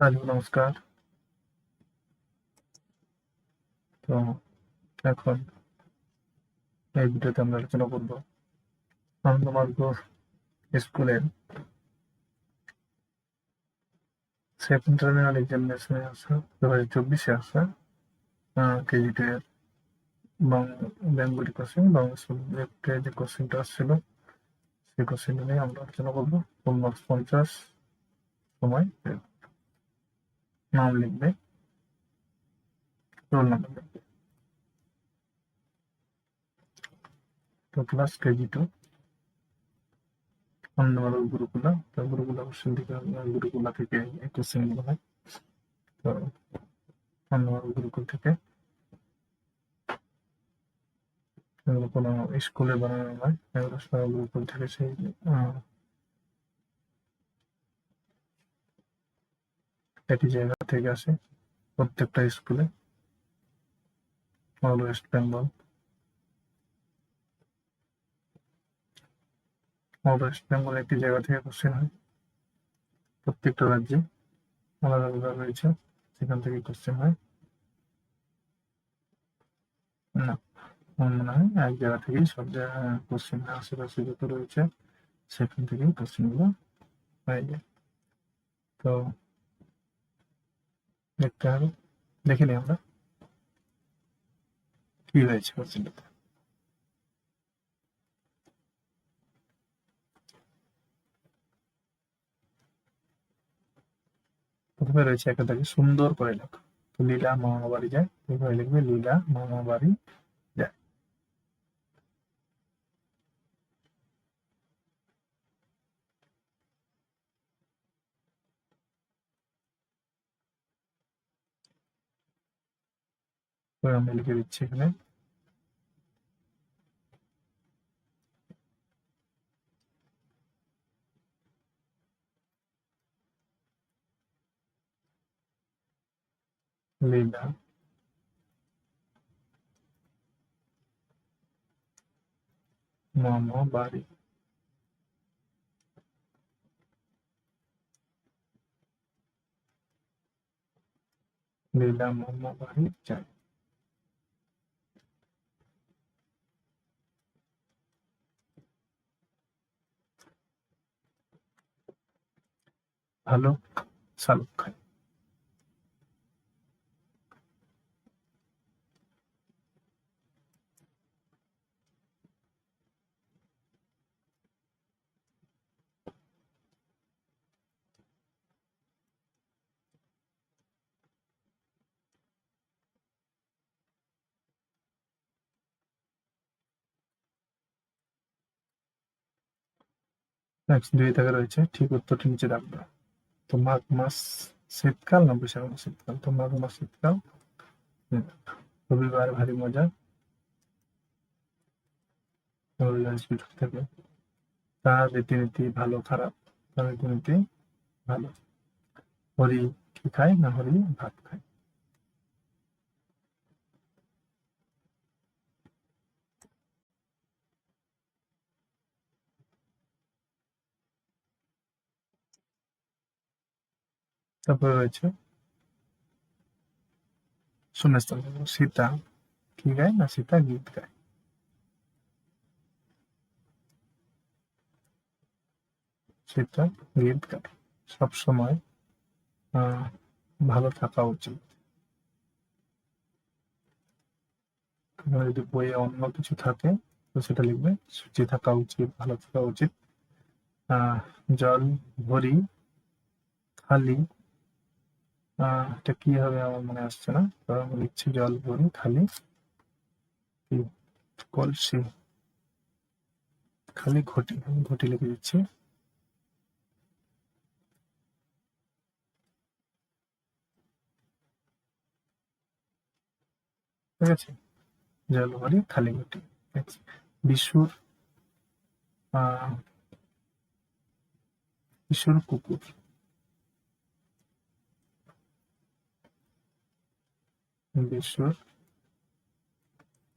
Hello, নমস্কার। তো এখন এই ভিডিওতে আমরা আলোচনা করব আনন্দমার্গ স্কুলের সেকেন্ড টার্মিনাল এক্সামিনেশনে আসা 2024-এ আসা কেজি টু এর বেঙ্গলি কোশ্চেন বাংলা সাবজেক্টে যে কোশ্চেনটা আসছিল সেই কোশ্চেনটা নিয়ে আমরা আলোচনা করবো। ফুল মার্কস 50, সময় নাম লিখবে, রোল নাম্বার লিখবে। তো ক্লাস কেজি টু আনন্দমার্গ গুরুকুলা। তো গুরুকুলা কোশ্চেন থেকে গুরুকুলা থেকে এই কোশ্চেনগুলো হয়। তো আনন্দমার্গ গুরুকুল থেকে এগুলো কোনো স্কুলে বানানো নয়, এগুলো সব উপর থেকে সেই একই জায়গা থেকে আসে প্রত্যেকটা স্কুলে। অল ওয়েস্ট বেঙ্গল, একটি জায়গা থেকে কোশ্চেন হয়। প্রত্যেকটা রাজ্যে আলাদা আলাদা রয়েছে, সেখান থেকে কোশ্চেন হয় না। আমার মনে হয় এক জায়গা থেকেই সব কোশ্চেন আশেপাশে যত রয়েছে সেখান থেকেই কোশ্চেন গুলো হয়ে যায়। তো দেখতে হবে, দেখে নিই আমরা কি হয়েছে কোশ্চেনটাতে। প্রথমে রয়েছে একটা দাগে সুন্দর করে লেখা। তো লীলা মামা বাড়ি যায়, এভাবে লিখবে লীলা মামা বাড়ি যায়। তো আমি লিখে দিচ্ছি এখানে লীলা মামা বাড়ি। লীলা মামা বাড়ি যায়। ভালো শালুক খায়। নেক্সট 2 দাগে রয়েছে, ঠিক উত্তরটি নিচে রাখবে। তো মাঘ মাস শীতকাল না বৈশাখ মাস শীতকাল? তো মাঘ মাস শীতকাল। রবিবার ভারী মজা, রবিবার ছুটি থাকে। তার রীতিনীতি ভালো খারাপ? তার রীতিনীতি ভালো। হরি কি খায় না হরি ভাত খায়? তারপরে রয়েছে শূন্যস্থান, সীতা কি গায় না সীতা গীত গায়? সীতা গীত গায়। সবসময় ভালো থাকা উচিত। যদি বইয়ে অন্য কিছু থাকে তো সেটা লিখবে সুচি থাকা উচিত, ভালো থাকা উচিত। জল ভরি খালি, এটা কি হবে আমার মনে আসছে না, তো আমি লিখছি জল ভরি খালি কি কলসি, খালি ঘটি, আমি ঘটি লিখে দিচ্ছি। ঠিক আছে, জল ভরি খালি ঘটি। বিশুর বিশুর কুকুর। বিশুর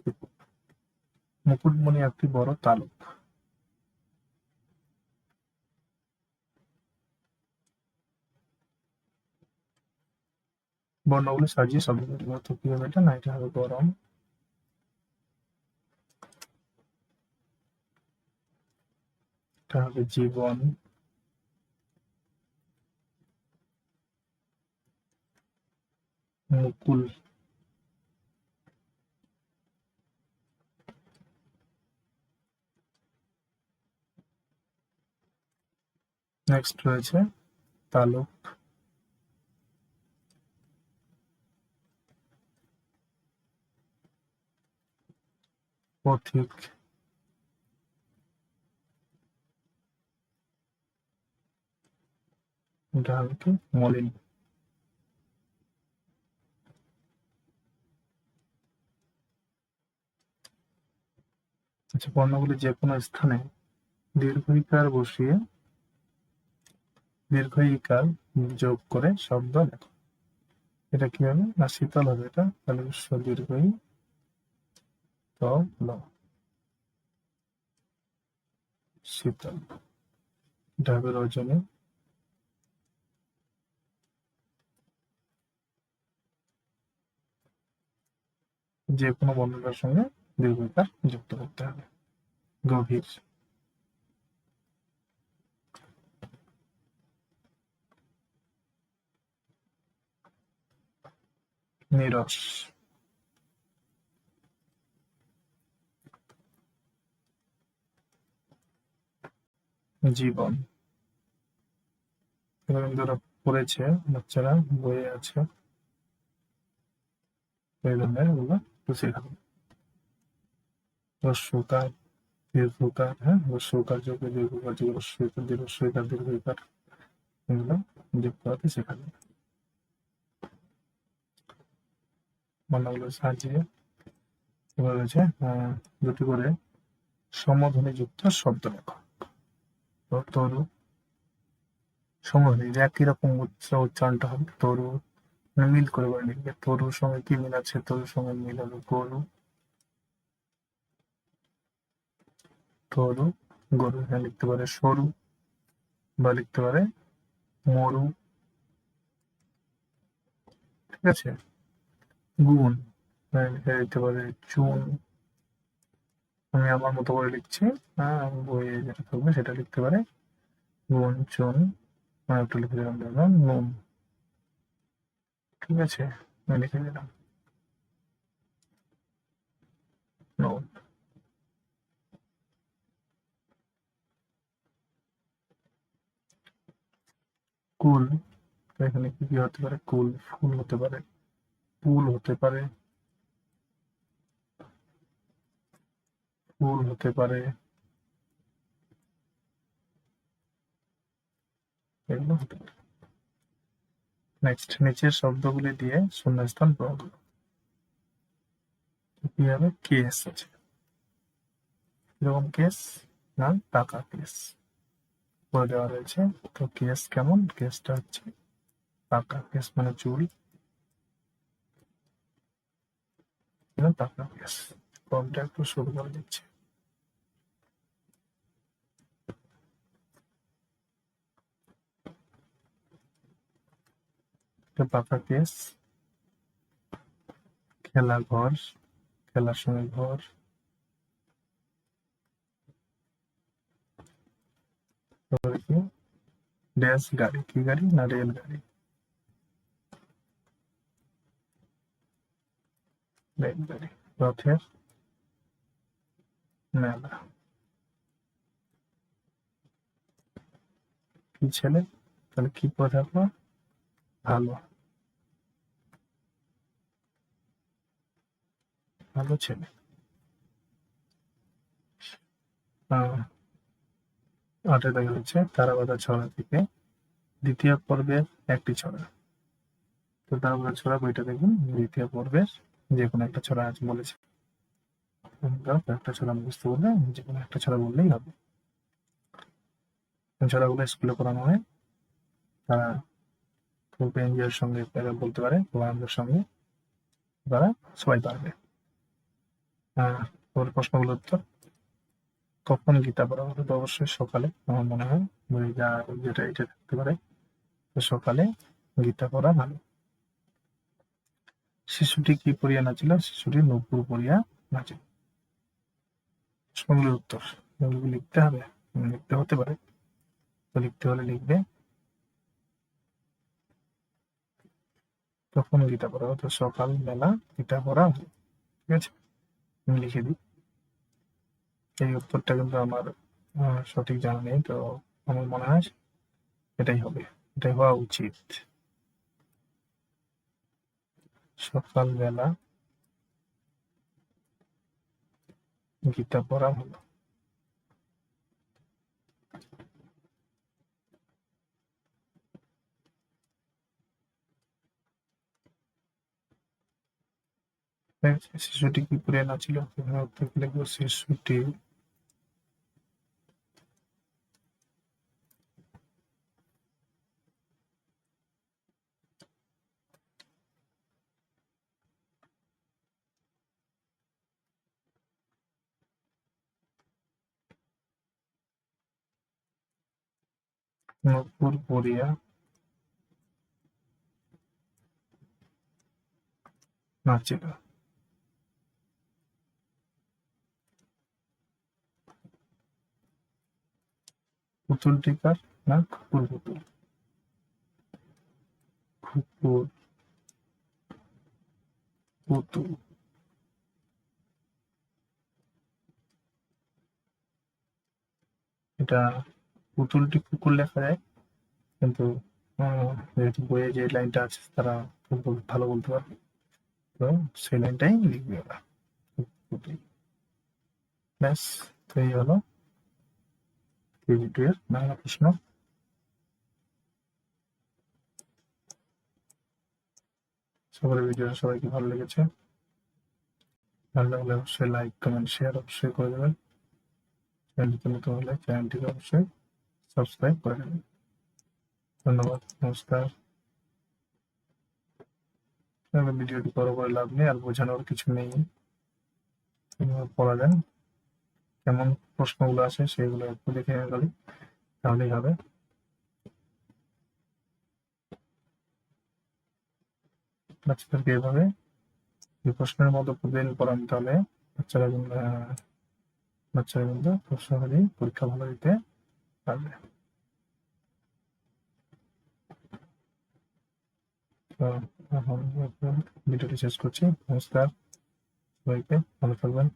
কুকুর। মুকুটমণি একটি বড় তালুক। বর্ণগুলো সাজিয়ে শব্দ তৈরি করো। তো কি হবে এটা? না, এটা হবে গরম। এটা হবে জীবন। মুকুল। নেক্সট রয়েছে তালুক। পথিক। এটা হবে কি? মলিন। আচ্ছা, বর্ণগুলি যে কোনো স্থানে দীর্ঘ ইকার বসিয়ে দীর্ঘ ইকার যোগ করে শব্দ লেখো। এটা কি হবে? না, শীতল হবে এটা। তাহলে দীর্ঘ ই ত ল, শীতল। এটা হবে রজনী। যে কোনো বর্ণটার সঙ্গে দীর্ঘ ইকার যুক্ত করতে হবে। গভীর। নিরস। জীবন। এরকম যারা পড়েছে বাচ্চারা, বইয়ে আছে এই ধরনের, ওগুলো একটু শেখাবো। রস্যকার, দীর্ঘকার, হ্যাঁ, রস্যকার যোগে দীর্ঘকার যোগ রস্যকার দীর্ঘকার দীর্ঘকার, এগুলো যোগ করাতে শেখাবো। বর্ণগুলো সাজিয়ে এবার রয়েছে দুটি করে সমধ্বনি যুক্ত শব্দ লেখো। তো তরু, সমধ্বনি একই রকম উচ্চারণটা হবে। তরু, মানে মিল করে করে লিখবে। তরুর সঙ্গে কি মিল আছে? তরুর সঙ্গে মিল হবে গরু। তরু, গরু। এখানে লিখতে পারে সরু, বা লিখতে পারে মরু। ঠিক আছে। গুণ, লিখতে পারে চুন। আমি আমার মতো করে লিখছি, হ্যাঁ, বইয়ে যেটা থাকবে সেটা লিখতে পারে গুণ, চুন। একটু লিখে দিলাম, দেখলাম নুন। ঠিক আছে, আমি লিখে দিলাম নুন। কুল, এখানে কি কি হতে পারে? কুল, ফুল হতে পারে, ফুল হতে পারে, ফুল হতে পারে, এগুলো হতে পারে। নেক্সট, নিচের শব্দগুলি দিয়ে শূন্যস্থান পূরণ করো। কি হবে? কেস আছে। কিরকম কেস? না, টাকা কেস করে দেওয়া রয়েছে। তো কেস কেমন? কেসটা হচ্ছে টাকা। কেস মানে চুল, টাকা কেস। ফর্মটা একটু শুরু করে দিচ্ছি। পাকা কেস। খেলা ঘর, খেলার সময় ঘর। তারপরে কি? ড্যাশ গাড়ি, কি গাড়ি? না, রেল গাড়ি। রেল গাড়ি। রথের মেলা। কি ছেলে? তাহলে কি পদ থাকলো? ভালো, ভালো ছেলে। আটে দেখা হচ্ছে তারাবাঁধা ছড়া থেকে দ্বিতীয় পর্বের একটি ছড়া। তো তারাবাঁধা ছড়া বইটা দেখুন, দ্বিতীয় পর্বের যে কোনো একটা ছড়া আজ বলেছে। একটা ছড়া মুখস্থ করলে যে কোনো একটা ছড়া বললেই হবে। ছড়াগুলো স্কুলে পড়ানো হয়, তারা খুব এনজয়ের সঙ্গে বলতে পারে, খুব আনন্দের সঙ্গে তারা সবাই পারবে। ওর প্রশ্নগুলো উত্তর। কখন গীতা পড়া হলো? তো অবশ্যই সকালে, আমার মনে হয় বই যেটা এটা থাকতে পারে। তো সকালে গীতা পড়া ভালো। শিশুটি কি পরিয়া নাচিল? শিশুটি নূপুর পরিয়া নাচিল। প্রশ্নগুলোর উত্তর এগুলো লিখতে হবে, লিখতে হতে পারে, তো লিখতে হলে লিখবে তখন গীতা পড়া হতো, সকাল বেলা গীতা পড়া হতো। ঠিক আছে, আমি লিখে দিই। এই উত্তরটা কিন্তু আমার সঠিক জানা নেই, তো আমার মনে হয় এটাই হবে, এটাই হওয়া উচিত। সকালবেলা গীতা পড়া হলো। শিশুটি কি পড়িয়া নাচিল? উত্তর লিখবো শিশুটি নূপুর পরিয়া নাচিল। পুতুলটি কার? না কুকুর পুতুল। কুকুর পুতুল, এটা পুতুলটি কুকুর লেখা যায়, কিন্তু যেহেতু বইয়ে যে লাইনটা আছে তারা খুব ভালো বলতে পারবে, তো সেই লাইনটাই লিখবে ওরা, পুতুল। ব্যাস, তো এই হলো কেজি 2 এর বাংলা প্রশ্ন। সবার ভিডিওটা সবাইকে ভালো লেগেছে? ভালো লাগলে অবশ্যই লাইক, কমেন্ট, শেয়ার অবশ্যই করে দেবেন। চ্যানেলটিতে নতুন হলে চ্যানেলটিকে অবশ্যই সাবস্ক্রাইব করে দেবেন। ধন্যবাদ, নমস্কার। ভিডিওটি বড় করে লাভ নেই, আর বোঝানোর কিছু নেই। পড়া যায়, কেমন প্রশ্নগুলো আসে সেগুলো একটু দেখে গেলে তাহলেই হবে। বাচ্চাদেরকে এভাবে এই প্রশ্নের মতো প্রতিদিন পড়ান, তাহলে বাচ্চারা কিন্তু খুব সহজেই পরীক্ষা ভালো দিতে পারবে। তো এখন ভিডিওটি শেষ করছি। নমস্কার, সবাইকে ভালো থাকবেন।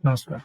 নমস্কার।